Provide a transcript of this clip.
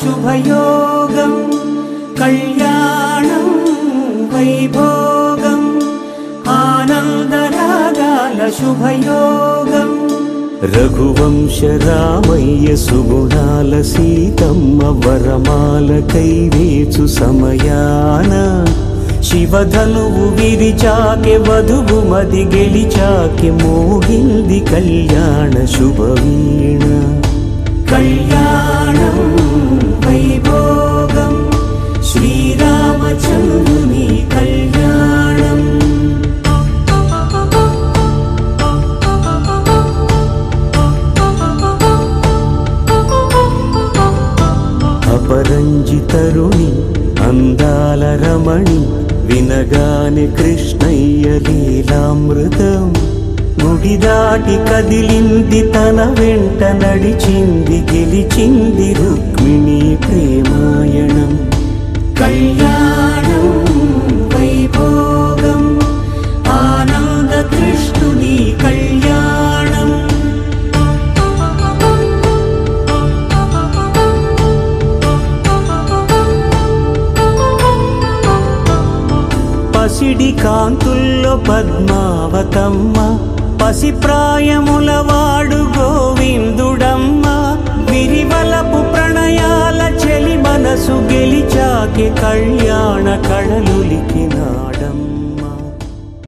శుభయోగం కళ్యాణం వైభోగం ఆనందరాగాల శుభయోగం రఘువంశ రామయ్య సుగుణాల సీతమ్మ వరమాల కైవేచు సమయాన శివధనువు విరిచాకె వధువు మది గెలిచాకె మోగింది కళ్యాణ శుభవీణ కళ్యాణం వైభోగం శ్రీరామచంద్రుని కళ్యాణం అపరంజి తరుణి అందాల రమణి వినగానే కృష్ణయ్య లీలామృతం గుడి దాటి కదిలింది తన వెంట నడిచింది గెలిచింది రుక్మిణి ప్రేమాయణం కళ్యాణం వైభోగం ఆనంద కృష్ణుని కళ్యాణం పసిడి కాంతుల్లో పద్మావతమ్మ పసిప్రాయముల వాడు గోవిందుడమ్మ విరివలపు ప్రణయాల చెలి మనసు గెలిచాకే కళ్యాణ కళలులికి